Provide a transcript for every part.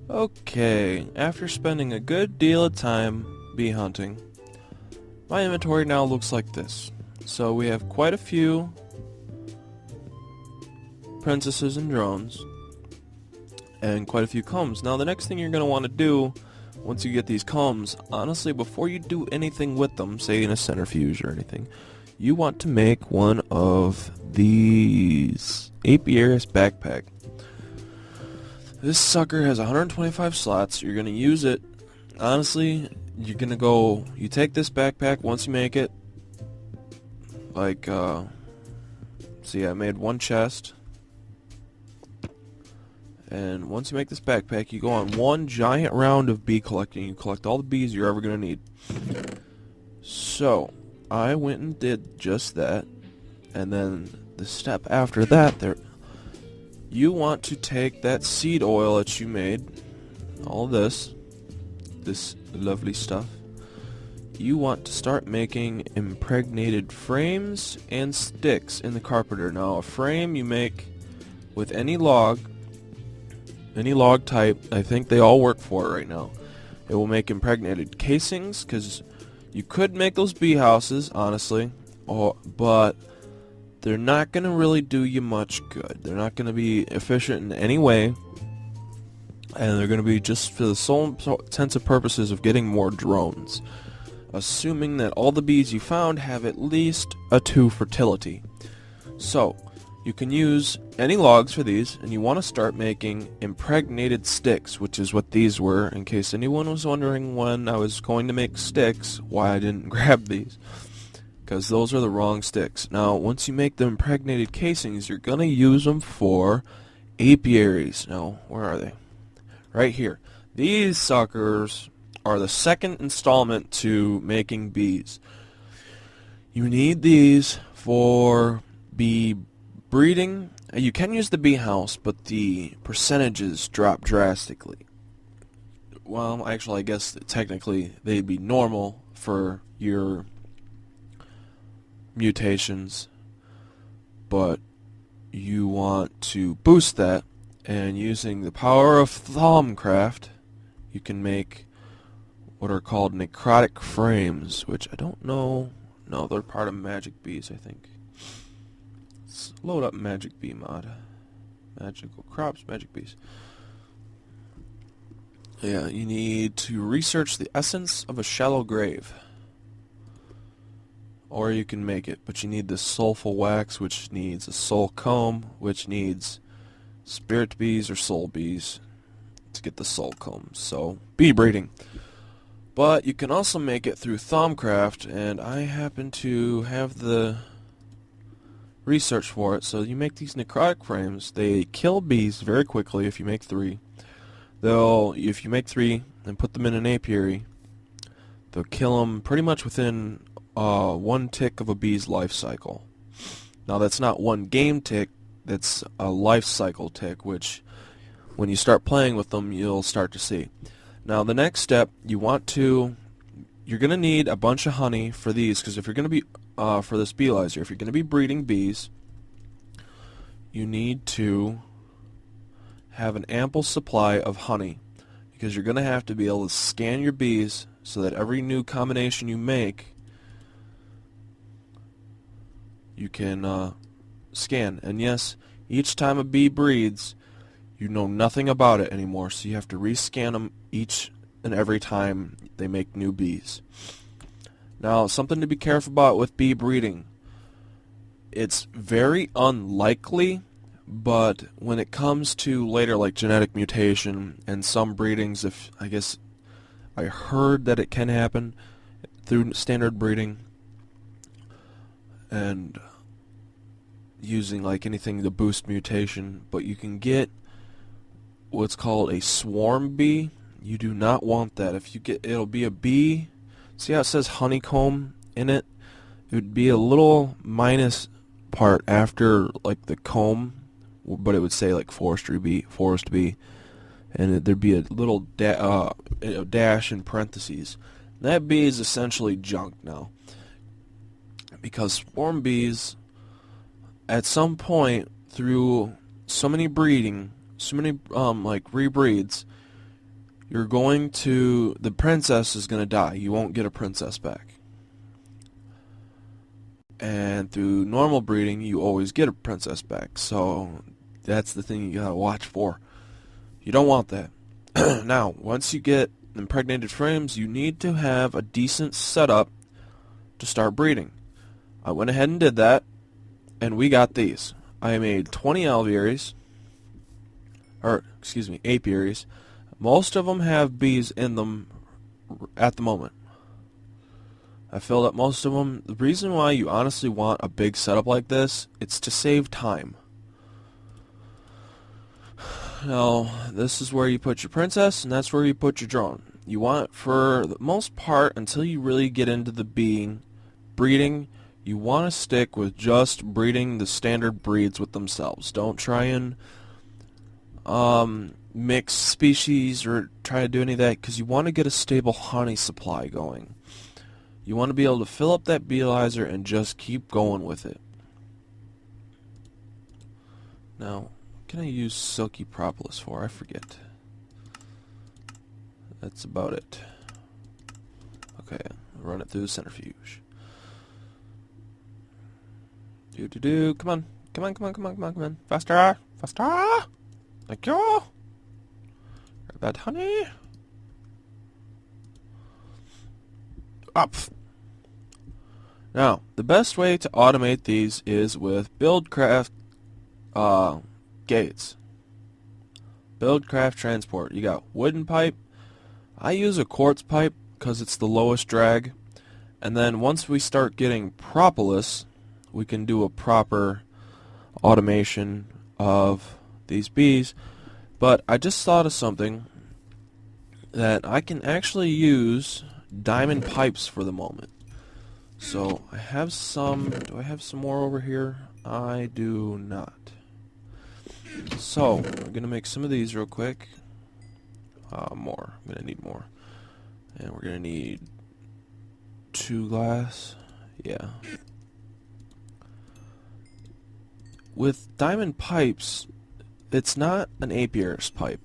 Okay, after spending a good deal of time bee hunting, my inventory now looks like this. So we have quite a few princesses and drones, and quite a few combs. Now the next thing you're going to want to do, once you get these combs, honestly, before you do anything with them, say in a centrifuge or anything, you want to make one of these apiaries backpack. This sucker has 125 slots. You're going to use it. Honestly, you're going to go, you take this backpack once you make it. Like, see, I made one chest. And once you make this backpack, you go on one giant round of bee collecting. You collect all the bees you're ever going to need. So, I went and did just that. And then the step after that, you want to take that seed oil that you made, all this lovely stuff. You want to start making impregnated frames and sticks in the carpenter. Now, a frame you make with any log type. I think they all work for it right now. It will make impregnated casings, because you could make those bee houses, honestly, but they're not going to really do you much good. They're not going to be efficient in any way, and they're going to be just for the sole intents and purposes of getting more drones, assuming that all the bees you found have at least a 2 fertility. So, you can use any logs for these, and you want to start making impregnated sticks, which is what these were, in case anyone was wondering when I was going to make sticks, why I didn't grab these. Because those are the wrong sticks. Now, once you make the impregnated casings, you're going to use them for apiaries. Now, where are they? Right here. These suckers are the second installment to making bees. You need these for bee breeding. You can use the bee house, but the percentages drop drastically. Well, actually, I guess technically they'd be normal for your mutations, but you want to boost that, and using the power of Thaumcraft, you can make what are called necrotic frames, which I don't know. No, they're part of Magic Bees, I think. Let's load up Magic Bee mod. Magical crops, Magic Bees. Yeah, you need to research the essence of a shallow grave. Or you can make it, but you need the soulful wax, which needs a soul comb, which needs spirit bees or soul bees to get the soul comb. So, bee breeding. But you can also make it through Thaumcraft, and I happen to have the research for it. So you make these necrotic frames. They kill bees very quickly if you make 3. If you make 3 and put them in an apiary, they'll kill them pretty much within 1 tick of a bee's life cycle. Now that's not 1 game tick, that's a life cycle tick, which when you start playing with them you'll start to see. Now the next step, you're going to need a bunch of honey for these, because if you're going to be, for this beelizer, if you're going to be breeding bees, you need to have an ample supply of honey, because you're going to have to be able to scan your bees so that every new combination you make you can scan. And yes, each time a bee breeds, you know nothing about it anymore, so you have to rescan them each and every time they make new bees. Now, something to be careful about with bee breeding. It's very unlikely, but when it comes to later, like genetic mutation and some breedings, I guess I heard that it can happen through standard breeding and using like anything to boost mutation, but you can get what's called a swarm bee. You do not want that. If you get, it'll be a bee. See how it says honeycomb in it? It would be a little minus part after like the comb, but it would say like forest bee, and there'd be a little dash in parentheses. That bee is essentially junk now, because swarm bees, at some point through so many breeding, so many like rebreeds, the princess is going to die. You won't get a princess back. And through normal breeding, you always get a princess back. So that's the thing you gotta watch for. You don't want that. Now, once you get impregnated frames, you need to have a decent setup to start breeding. I went ahead and did that, and we got these. I made 20 apiaries. Most of them have bees in them at the moment. I filled up most of them. The reason why you honestly want a big setup like this, it's to save time. Now, this is where you put your princess, and that's where you put your drone. You want, for the most part, until you really get into the breeding, you want to stick with just breeding the standard breeds with themselves. Don't try and mix species or try to do any of that, because you want to get a stable honey supply going. You want to be able to fill up that beealyzer and just keep going with it. Now, what can I use silky propolis for? I forget. That's about it. Okay, run it through the centrifuge. Come on. Come on. Faster. Thank you. Grab that honey. Up. Now, the best way to automate these is with BuildCraft gates. BuildCraft transport. You got wooden pipe. I use a quartz pipe because it's the lowest drag. And then once we start getting propolis, we can do a proper automation of these bees. But I just thought of something that I can actually use diamond pipes for the moment. So I have some. Do I have some more over here? I do not. So I'm gonna make some of these real quick. More. I'm gonna need more, and we're gonna need 2 glass. Yeah. With diamond pipes, it's not an apiarist pipe.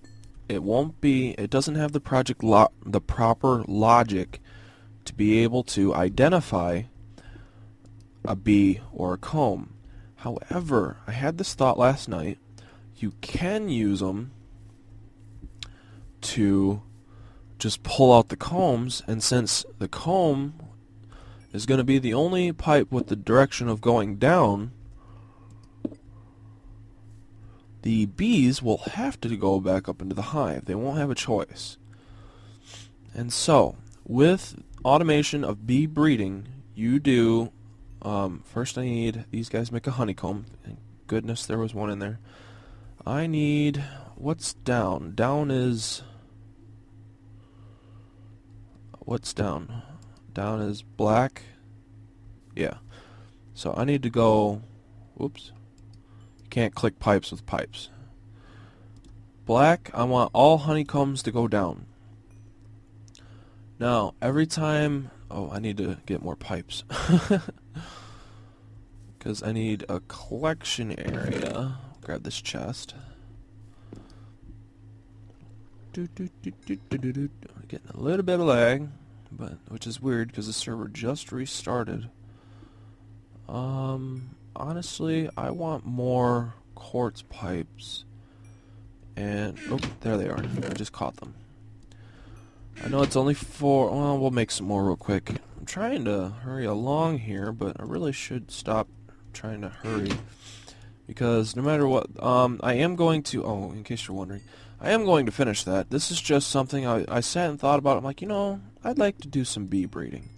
It won't be. It doesn't have the proper logic to be able to identify a bee or a comb. However, I had this thought last night. You can use them to just pull out the combs, and since the comb is going to be the only pipe with the direction of going down, the bees will have to go back up into the hive. They won't have a choice. And so, with automation of bee breeding, you do, first I need, these guys make a honeycomb. Thank goodness there was one in there. I need, what's down? Down is, what's down? Down is black. Yeah. So I need to go, whoops. You can't click pipes with pipes. Black, I want all honeycombs to go down. Now, every time, oh, I need to get more pipes. Because I need a collection area. Grab this chest. Getting a little bit of lag, but which is weird because the server just restarted. Honestly, I want more quartz pipes. And oh, there they are. I just caught them. I know it's only 4. Well, we'll make some more real quick. I'm trying to hurry along here, but I really should stop trying to hurry. Because no matter what, I am going to, oh, in case you're wondering, I am going to finish that. This is just something I sat and thought about. I'm like, you know, I'd like to do some bee breeding.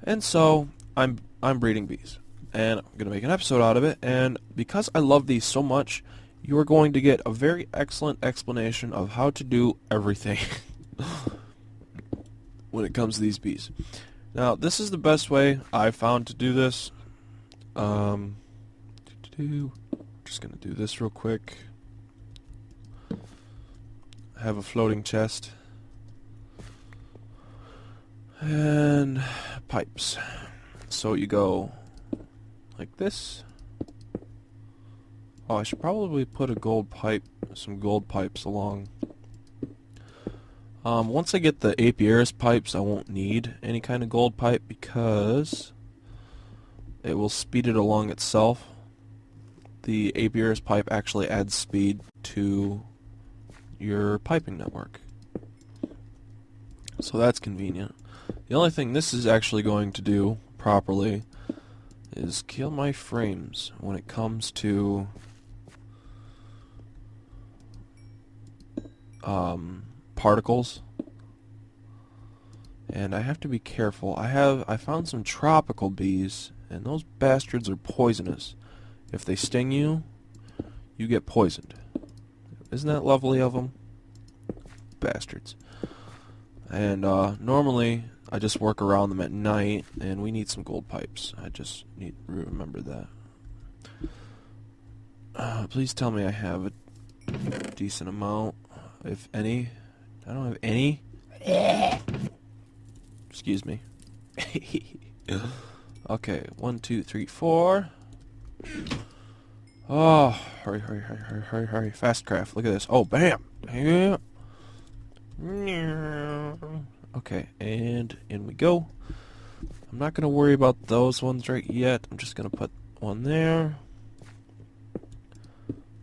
And so, I'm breeding bees. And I'm going to make an episode out of it. And because I love these so much, you are going to get a very excellent explanation of how to do everything when it comes to these bees. Now, this is the best way I've found to do this. Just gonna do this real quick. I have a floating chest and pipes. So you go like this. Oh, I should probably put a gold pipe, some gold pipes along Once I get the Apiarist pipes, I won't need any kind of gold pipe because it will speed it along itself. The Apiarist pipe actually adds speed to your piping network. So that's convenient. The only thing this is actually going to do properly is kill my frames when it comes to particles. And I have to be careful. I found some tropical bees, and those bastards are poisonous. If they sting you, you get poisoned. Isn't that lovely of them? Bastards. And normally I just work around them at night, and we need some gold pipes. I just need to remember that. Please tell me I have a decent amount, if any. I don't have any. Excuse me. Okay, 1, 2, 3, 4. Oh, hurry, hurry, hurry, hurry, hurry, hurry. Fast craft. Look at this. Oh, bam! Yeah. Okay, and in we go. I'm not going to worry about those ones right yet. I'm just going to put one there.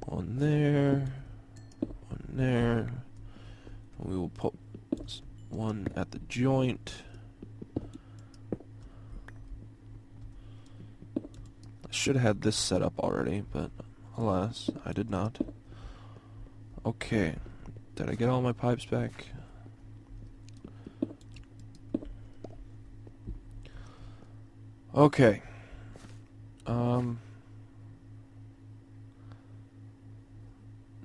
One there. One there. We will put one at the joint. I should have had this set up already, but alas, I did not. Okay. Did I get all my pipes back? Okay.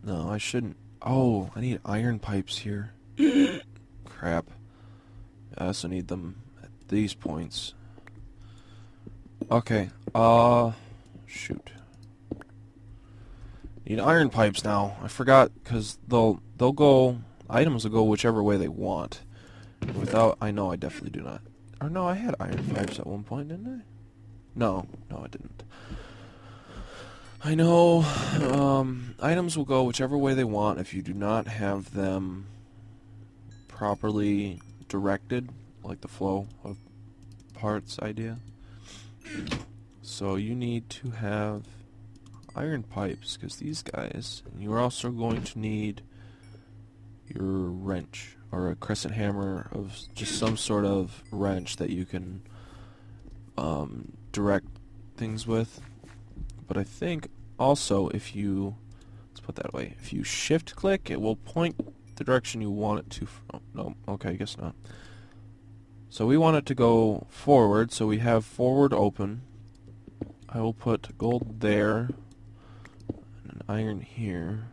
No, I shouldn't. Oh, I need iron pipes here. Crap. I also need them at these points. Okay. Shoot. Need iron pipes now. I forgot, because they'll go, items will go whichever way they want. Without, I know I definitely do not. Or no, I had iron pipes at one point, didn't I? No, I didn't. I know, items will go whichever way they want if you do not have them properly directed, like the flow of parts idea. So you need to have iron pipes, because these guys, and you're also going to need your wrench, or a crescent hammer of just some sort of wrench that you can direct things with. But I think also if you, let's put that way, if you shift click, it will point the direction you want it to. Oh, no, okay, I guess not. So we want it to go forward, so we have forward open. I will put gold there, and an iron here.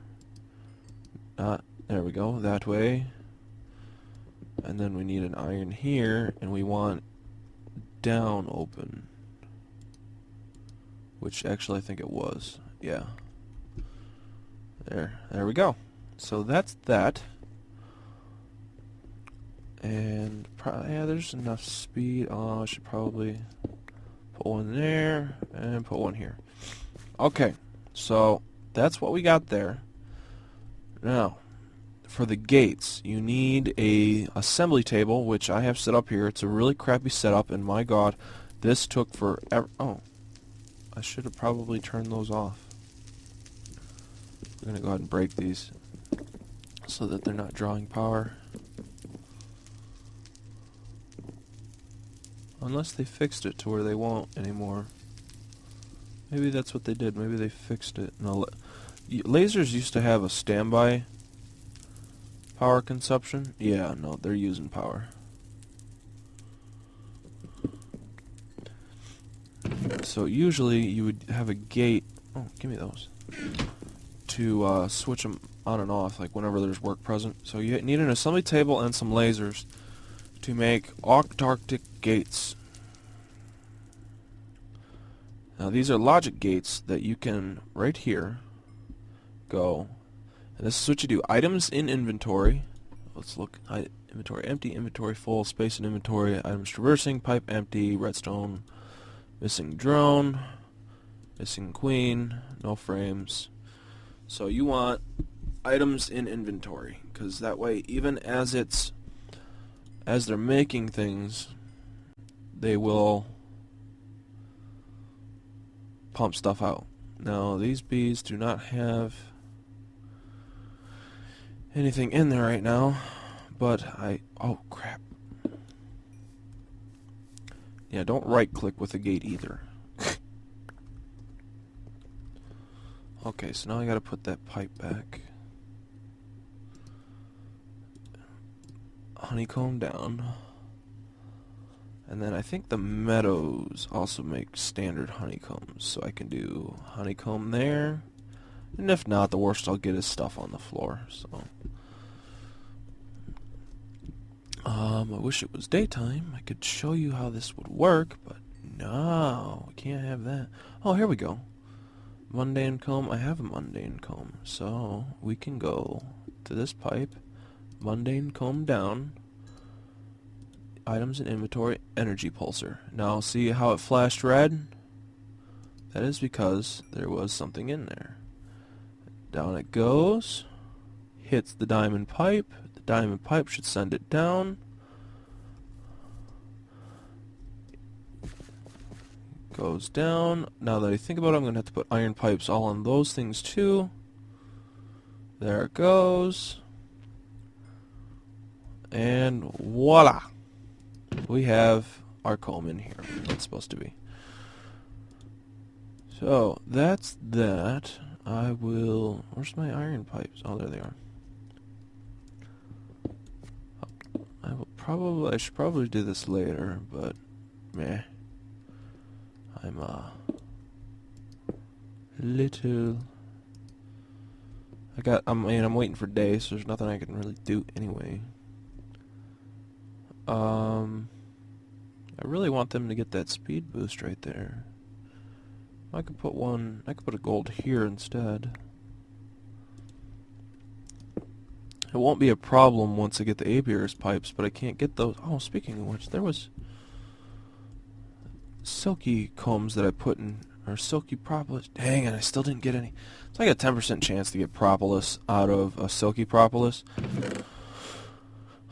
There we go, that way. And then we need an iron here, and we want down open. Which actually I think it was. Yeah. There we go. So that's that. And yeah, there's enough speed. Oh, I should probably put one there and put one here. Okay, so that's what we got there. Now, for the gates, you need a assembly table, which I have set up here. It's a really crappy setup, and my god, this took forever. Oh, I should have probably turned those off. We're gonna go ahead and break these so that they're not drawing power. Unless they fixed it to where they won't anymore. Maybe that's what they did. Maybe they fixed it. No, lasers used to have a standby power consumption. Yeah, no, they're using power. So usually you would have a gate. Oh, give me those. To switch them on and off, like whenever there's work present. So you need an assembly table and some lasers to make octarctic gates. Now these are logic gates that you can, right here, go, and this is what you do. Items in inventory. Let's look. Inventory empty, inventory full, space in inventory, items traversing, pipe empty, redstone, missing drone, missing queen, no frames. So you want items in inventory, because that way, even as they're making things, they will pump stuff out. Now, these bees do not have anything in there right now, but oh crap. Yeah, don't right click with the gate either. Okay, so now I gotta put that pipe back. Honeycomb down. And then I think the meadows also make standard honeycombs, so I can do honeycomb there. And if not, the worst I'll get is stuff on the floor. So, I wish it was daytime. I could show you how this would work, but no, we can't have that. Oh, here we go. Mundane comb. I have a mundane comb, so we can go to this pipe. Mundane comb down. Items in inventory. Energy pulsar. Now, see how it flashed red? That is because there was something in there. Down it goes. Hits the diamond pipe. The diamond pipe should send it down. Goes down. Now that I think about it, I'm going to have to put iron pipes all on those things too. There it goes. And voila! We have our comb in here. It's supposed to be. So, that's that. I will... Where's my iron pipes? Oh, there they are. I should probably do this later, but meh. I'm little... I'm waiting for day, so there's nothing I can really do anyway. I really want them to get that speed boost right there. I could put a gold here instead. It won't be a problem once I get the apiarist pipes, but I can't get those. Oh, speaking of which, there was silky combs that I put in, or silky propolis. Dang it, I still didn't get any. It's like a 10% chance to get propolis out of a silky propolis.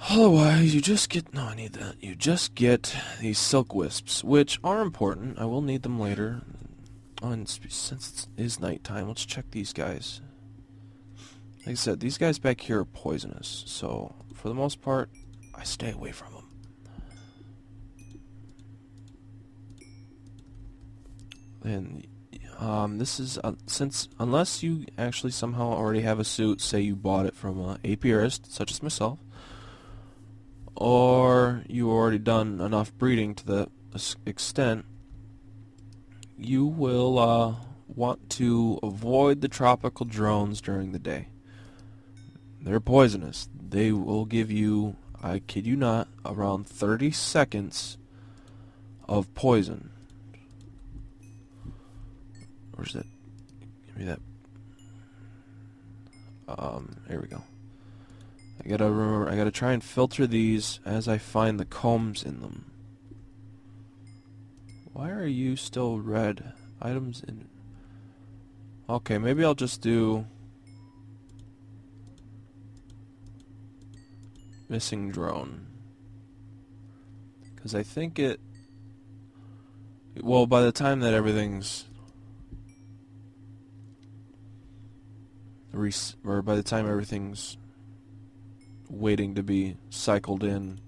Otherwise, you just get... No, I need that. You just get these silk wisps, which are important. I will need them later. Oh, and since it is nighttime, let's check these guys. Like I said, these guys back here are poisonous, so for the most part, I stay away from them. And this is unless you actually somehow already have a suit, say you bought it from an apiarist, such as myself, or you already done enough breeding to the extent, you will want to avoid the tropical drones during the day. They're poisonous. They will give you, I kid you not, around 30 seconds of poison. Where's that? Give me that. Here we go. I gotta remember, I gotta try and filter these as I find the combs in them. Why are you still red? Items in... Okay, maybe I'll just do... Missing drone. Because I think it... Well, by the time that everything's... Or by the time everything's waiting to be cycled in,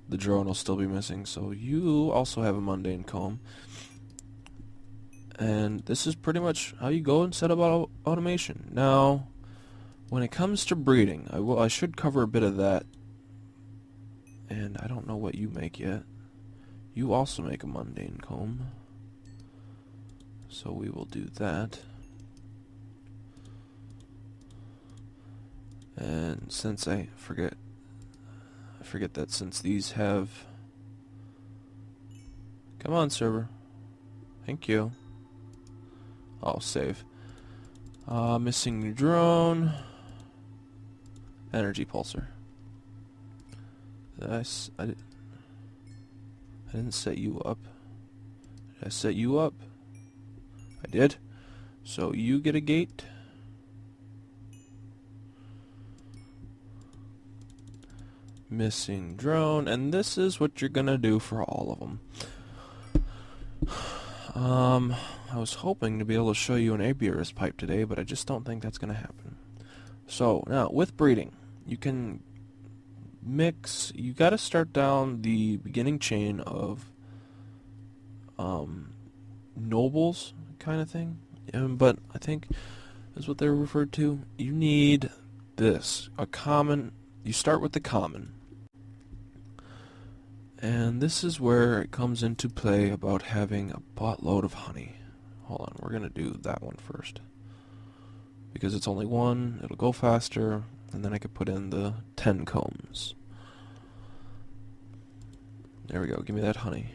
the drone will still be missing. So you also have a mundane comb. And this is pretty much how you go and set up automation. Now, when it comes to breeding, I should cover a bit of that. And I don't know what you make yet. You also make a mundane comb. So we will do that. And since I forget that since these have... Come on, server. Thank you. I'll save. Missing drone. Energy pulsar. I didn't set you up. Did I set you up? I did. So you get a gate. missing drone, and this is what you're gonna do for all of them. I was hoping to be able to show you an apiarist pipe today, but I just don't think that's gonna happen. So now with breeding, you can mix. You got to start down the beginning chain of nobles kind of thing, but I think is what they're referred to. You need this, a common. You start with the common, and this is where it comes into play about having a buttload of honey. Hold on, we're gonna do that one first because it's only one. It'll go faster, and then I could put in the 10 combs. There we go. Give me that honey.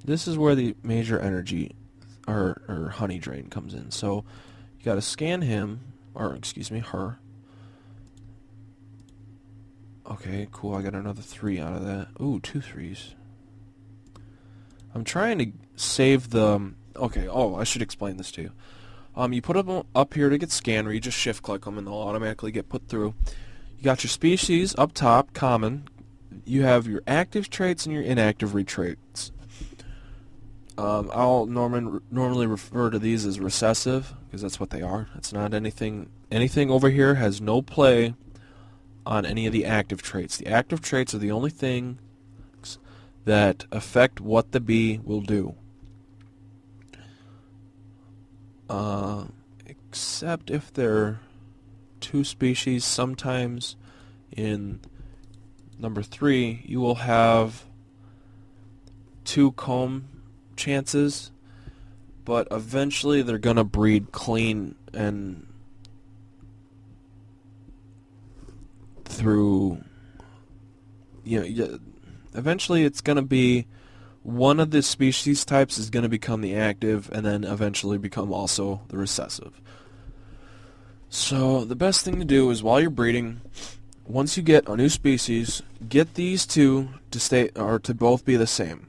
This is where the major energy or honey drain comes in. So you got to scan him, or excuse me, her. Okay, cool. I got another 3 out of that. Ooh, 2 3s. I'm trying to save the. Okay. Oh, I should explain this to you. You put them up here to get scanned, where you just shift click them and they'll automatically get put through. You got your species up top, common. You have your active traits and your inactive traits. I'll normally refer to these as recessive because that's what they are. It's not anything. Anything over here has no play on any of the active traits. The active traits are the only things that affect what the bee will do. Except if they're 2 species, sometimes in number 3 you will have 2 comb chances, but eventually they're gonna breed clean and through, eventually it's gonna be one of the species types is going to become the active and then eventually become also the recessive. So the best thing to do is while you're breeding, once you get a new species, get these 2 to stay or to both be the same.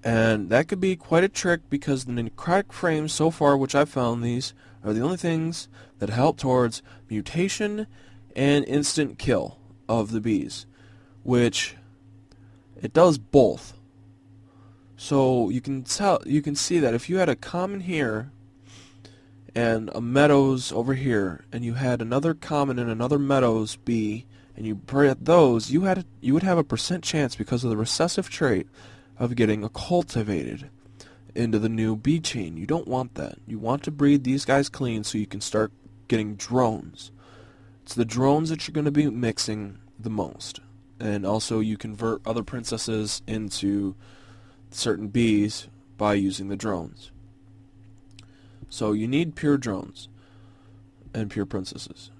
And that could be quite a trick because the necrotic frames so far, which I've found, these are the only things that help towards mutation and instant kill of the bees, which it does both. So you can see that if you had a common here and a meadows over here, and you had another common and another meadows bee, and you bred those, you would have a % chance because of the recessive trait of getting a cultivated into the new bee chain. You don't want that. You want to breed these guys clean so you can start getting drones. It's the drones that you're going to be mixing the most, and also you convert other princesses into certain bees by using the drones. So you need pure drones and pure princesses.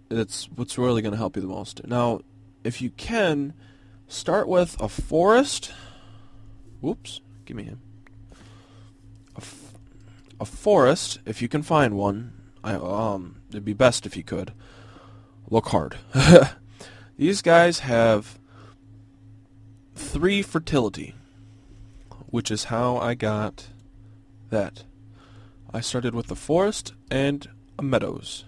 That's what's really going to help you the most. Now, if you can, start with a forest. Whoops, give me him. A forest, if you can find one. It'd be best if you could. Look hard. These guys have 3 fertility, which is how I got that. I started with the forest and a meadows.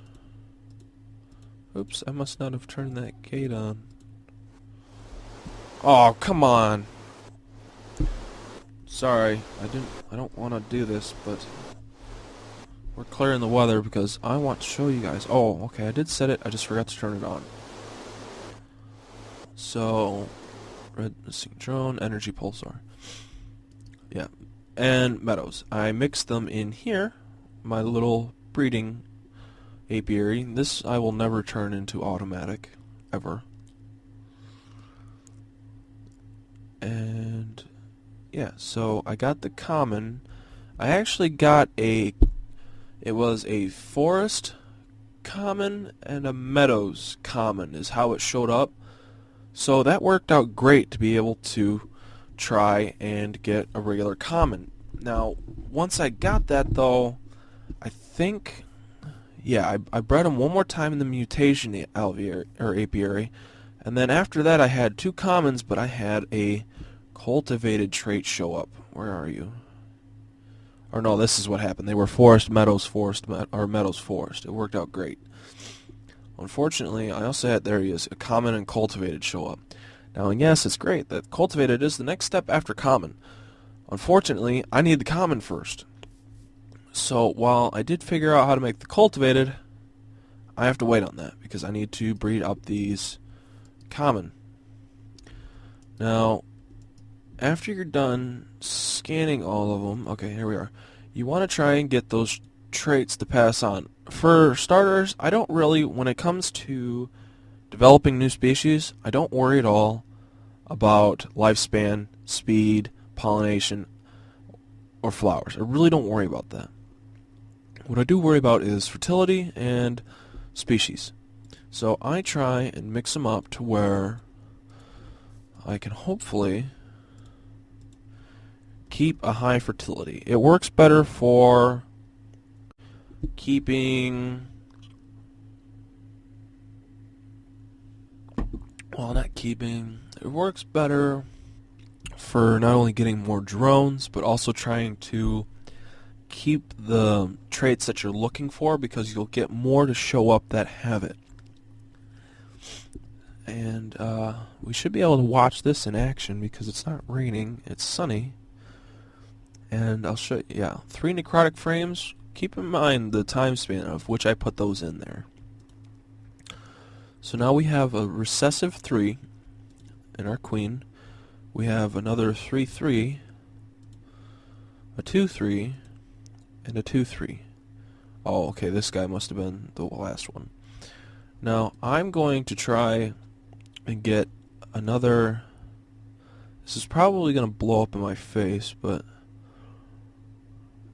Oops, I must not have turned that gate on. Oh, come on. Sorry, I don't want to do this, but we're clearing the weather because I want to show you guys. Oh, okay, I did set it, I just forgot to turn it on. So, red missing drone, energy pulsar. Yeah, and meadows. I mixed them in here, my little breeding apiary. This I will never turn into automatic, ever. And yeah, so I got the common. I actually got it was a forest common and a meadows common is how it showed up. So that worked out great to be able to try and get a regular common. Now, once I got that though, I think, yeah, I bred them one more time in the mutation apiary, and then after that I had 2 commons, but I had a cultivated trait show up. Where are you? Or no, this is what happened. They were forest, meadows, forest, or meadows, forest. It worked out great. unfortunately, I also had, there he is, a common and cultivated show up. Now, and yes, it's great that cultivated is the next step after common. Unfortunately, I need the common first. So while I did figure out how to make the cultivated, I have to wait on that because I need to breed up these common. Now, after you're done scanning all of them, okay, here we are, you want to try and get those traits to pass on. For starters, I don't really, when it comes to developing new species, I don't worry at all about lifespan, speed, pollination, or flowers. I really don't worry about that. What I do worry about is fertility and species. So I try and mix them up to where I can hopefully keep a high fertility. It works better for keeping, well, not keeping, it works better for not only getting more drones, but also trying to keep the traits that you're looking for, because you'll get more to show up that have it. And we should be able to watch this in action because it's not raining, it's sunny. And I'll show you, yeah, 3 necrotic frames. Keep in mind the time span of which I put those in there. So now we have a recessive 3 in our queen. We have another 3-3, a 2-3, and a 2-3. Oh, okay, this guy must have been the last one. Now, I'm going to try and get another... This is probably going to blow up in my face, but...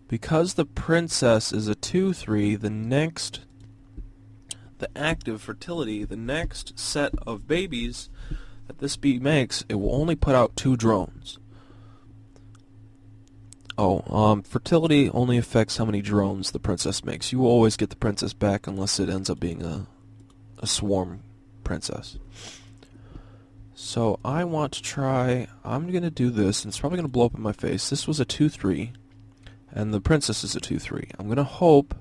because the princess is a 2-3, the active fertility, the next set of babies that this bee makes, it will only put out 2 drones. Oh, fertility only affects how many drones the princess makes. You will always get the princess back unless it ends up being a swarm princess. So I want to try, I'm going to do this, and it's probably going to blow up in my face. This was a 2-3, and the princess is a 2-3. I'm going to hope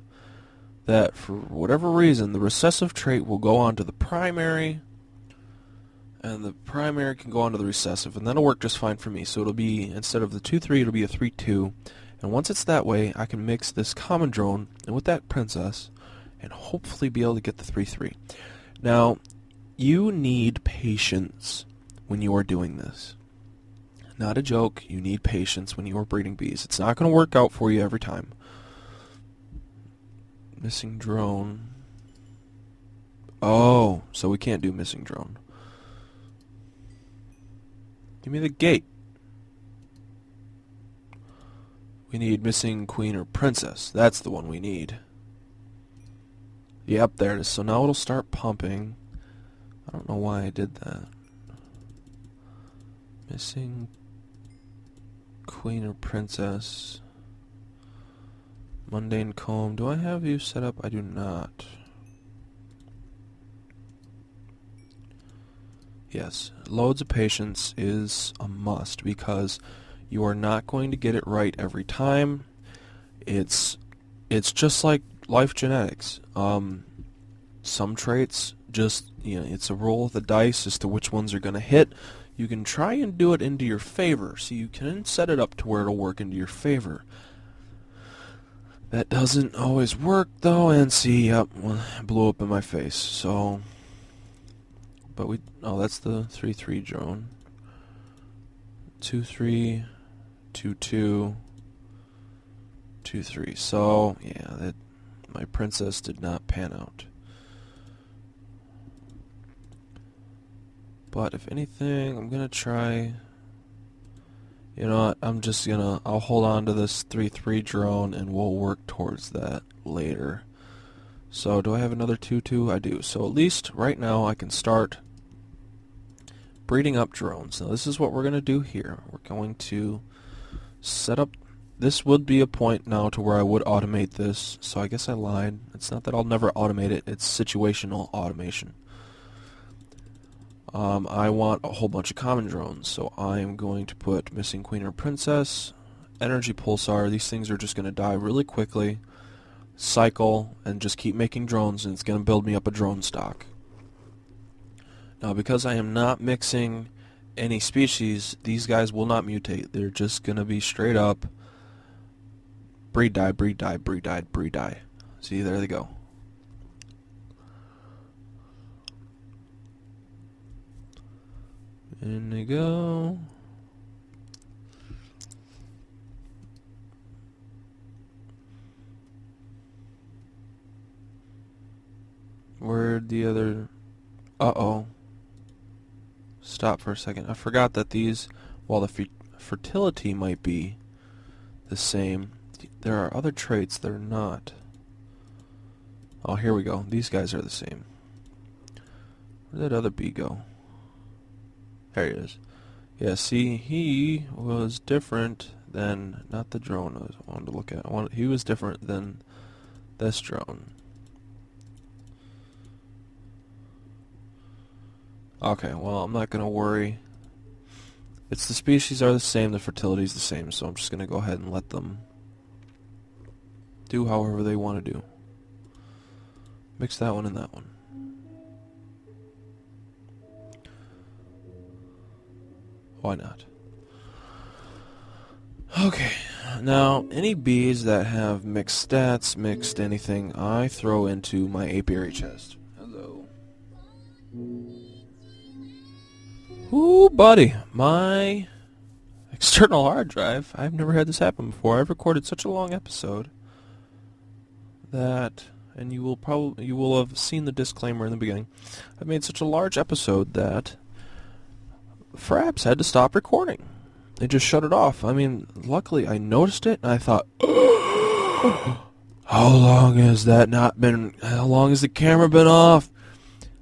that for whatever reason the recessive trait will go on to the primary, and the primary can go on to the recessive, and that'll work just fine for me. So it'll be, instead of the 2-3, it'll be a 3-2, and once it's that way, I can mix this common drone and with that princess, and hopefully be able to get the 3-3. Now, you need patience when you are doing this. Not a joke, you need patience when you are breeding bees. It's not going to work out for you every time. Missing drone. Oh, so we can't do missing drone. Give me the gate. We need missing queen or princess. That's the one we need. Yep, there it is. So now it'll start pumping. I don't know why I did that. Missing queen or princess. Mundane comb. Do I have you set up? I do not. Yes, loads of patience is a must because you are not going to get it right every time. It's just like life genetics. Some traits just, it's a roll of the dice as to which ones are going to hit. You can try and do it into your favor, so you can set it up to where it'll work into your favor. That doesn't always work though, and see, yep, well, it blew up in my face. So, but oh, that's the 3-3 drone. 2-3, 2-2, 2-3. So yeah, my princess did not pan out. But if anything, I'm gonna try. You know what, I'll hold on to this 3-3 drone and we'll work towards that later. So do I have another 2-2? I do. So at least right now I can start breeding up drones. Now this is what we're going to do here. We're going to set up, this would be a point now to where I would automate this. So I guess I lied. It's not that I'll never automate it, it's situational automation. I want a whole bunch of common drones, so I am going to put missing queen or princess, energy pulsar. These things are just going to die really quickly. cycle and just keep making drones, and it's going to build me up a drone stock. Now, because I am not mixing any species, these guys will not mutate. They're just going to be straight up breed die, breed die, breed die, breed die. See, there they go. In they go. Where'd the other... Uh-oh. Stop for a second. I forgot that these, while the fertility might be the same, there are other traits that are not. Oh, here we go. These guys are the same. Where did that other bee go? There he is. Yeah, see, he was different than, not the drone I wanted to look at. He was different than this drone. Okay, well, I'm not going to worry. It's the species are the same, the fertility is the same, so I'm just going to go ahead and let them do however they want to do. Mix that one and that one. Why not? Okay, now any bees that have mixed stats, mixed anything, I throw into my apiary chest. Hello. Ooh, buddy, my external hard drive. I've never had this happen before. I've recorded such a long episode that, and you will have seen the disclaimer in the beginning. I've made such a large episode that Fraps had to stop recording. They just shut it off. I mean, luckily I noticed it and I thought, how long has that not been? How long has the camera been off?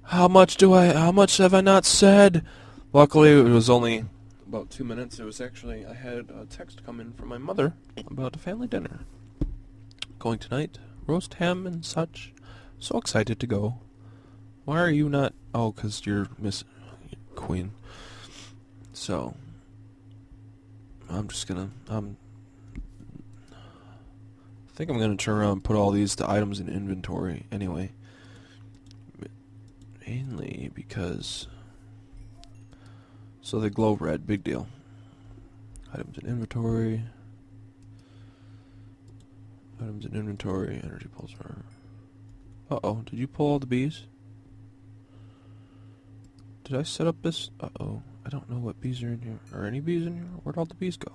How much have I not said? Luckily, it was only about 2 minutes. It was actually, I had a text come in from my mother about a family dinner. Going tonight, roast ham and such. So excited to go. Why are you not? Oh, 'cause you're Miss Queen. So, I'm just gonna, I think I'm gonna turn around and put all these to items in inventory anyway. Mainly because... So they glow red, big deal. Items in inventory. Items in inventory, energy pulsar. Uh-oh, did you pull all the bees? Did I set up this? Uh-oh, I don't know what bees are in here. Are any bees in here? Where'd all the bees go?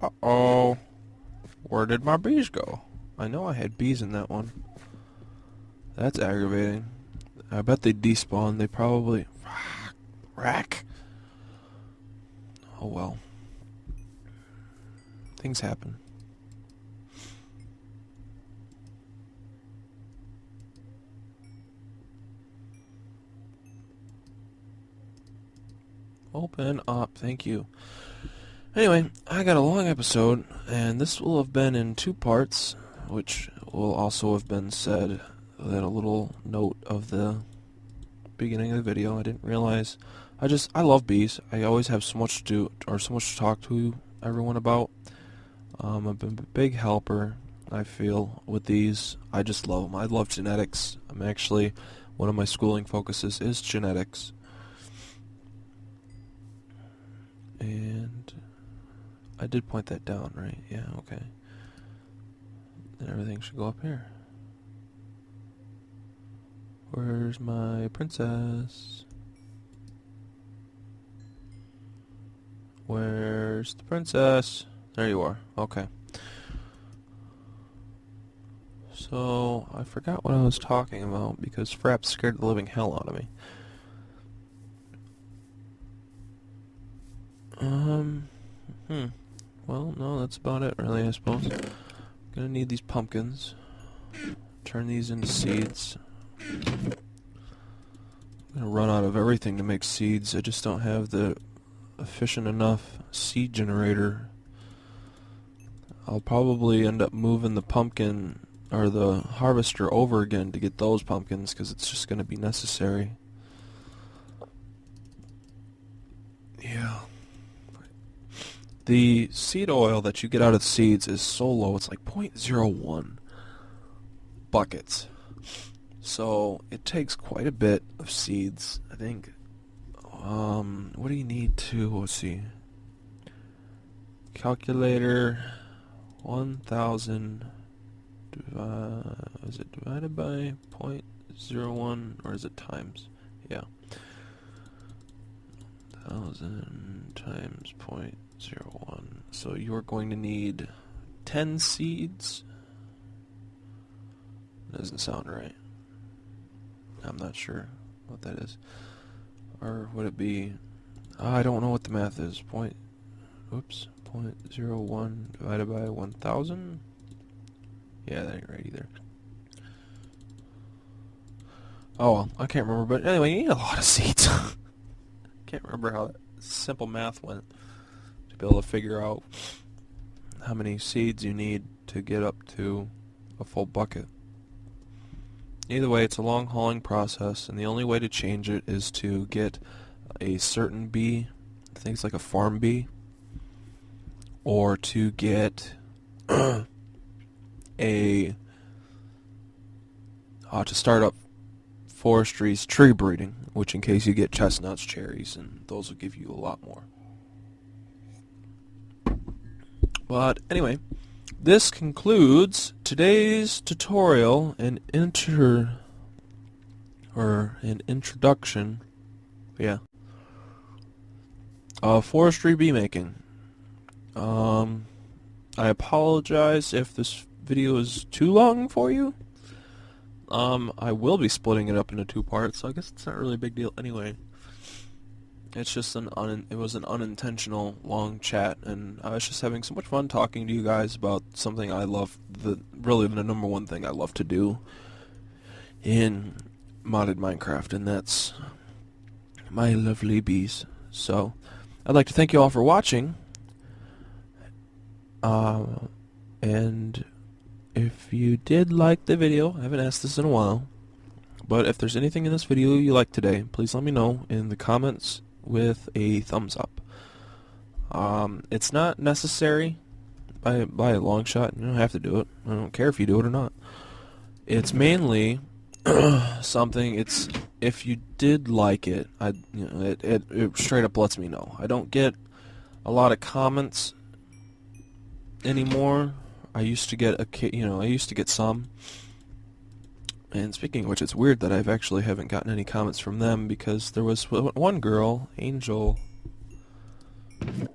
Uh-oh. Where did my bees go? I know I had bees in that one. That's aggravating. I bet they despawn. They probably... Rack. Oh well. Things happen. Open up. Thank you. Anyway, I got a long episode, and this will have been in 2 parts, which will also have been said that a little note of the beginning of the video. I didn't realize. I love bees. I always have so much to do, or so much to talk to everyone about. I've been a big helper, I feel, with these. I just love them. I love genetics. I'm actually, one of my schooling focuses is genetics. And I did point that down, right? Yeah, okay. And everything should go up here. Where's my princess? Where's the princess? There you are. Okay. So, I forgot what I was talking about because Fraps scared the living hell out of me. Well, no, that's about it, really, I suppose. Gonna need these pumpkins. Turn these into seeds. I'm gonna run out of everything to make seeds. I just don't have the efficient enough seed generator. I'll probably end up moving the pumpkin or the harvester over again to get those pumpkins because it's just gonna be necessary. Yeah. the seed oil that you get out of the seeds is so low, it's like 0.01 buckets. So it takes quite a bit of seeds. I think, what do you need to, let's see, calculator, 1,000, is it divided by 0.01, or is it times? Yeah. 1,000 times 0.01. So you're going to need 10 seeds. Doesn't sound right. I'm not sure what that is. Or would it be... I don't know what the math is. 0.01 divided by 1,000? Yeah, that ain't right either. Oh well, I can't remember. But anyway, you need a lot of seeds. Can't remember how that simple math went to be able to figure out how many seeds you need to get up to a full bucket. Either way, it's a long hauling process, and the only way to change it is to get a certain bee, I think it's like a farm bee, or to get to start up forestry's tree breeding, which in case you get chestnuts, cherries, and those will give you a lot more. But anyway, this concludes today's tutorial and introduction, yeah, of forestry bee making. I apologize if this video is too long for you. I will be splitting it up into 2 parts, so I guess it's not really a big deal anyway. It's just it was an unintentional long chat, and I was just having so much fun talking to you guys about something I love, really the number one thing I love to do in modded Minecraft, and that's my lovely bees. So, I'd like to thank you all for watching, and if you did like the video, I haven't asked this in a while, but if there's anything in this video you like today, please let me know in the comments with a thumbs up. It's not necessary by a long shot. You don't have to do it. I don't care if you do it or not. It's mainly something. It's if you did like it, it straight up lets me know. I don't get a lot of comments anymore. I used to get some. And speaking of which, it's weird that I've actually haven't gotten any comments from them, because there was one girl, Angel, I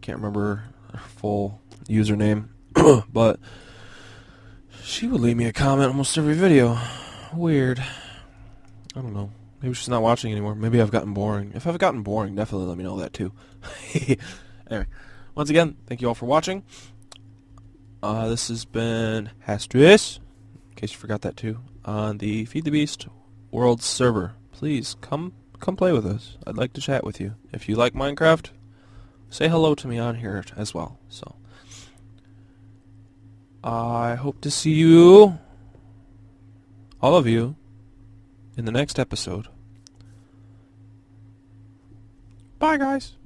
can't remember her full username, but she would leave me a comment almost every video. Weird. I don't know. Maybe she's not watching anymore. Maybe I've gotten boring. If I've gotten boring, definitely let me know that too. Anyway, once again, thank you all for watching. This has been Hastrus, in case you forgot that too, on the Feed the Beast World server. Please come play with us. I'd like to chat with you. If you like Minecraft, say hello to me on here as well. So I hope to see you, all of you, in the next episode. Bye, guys.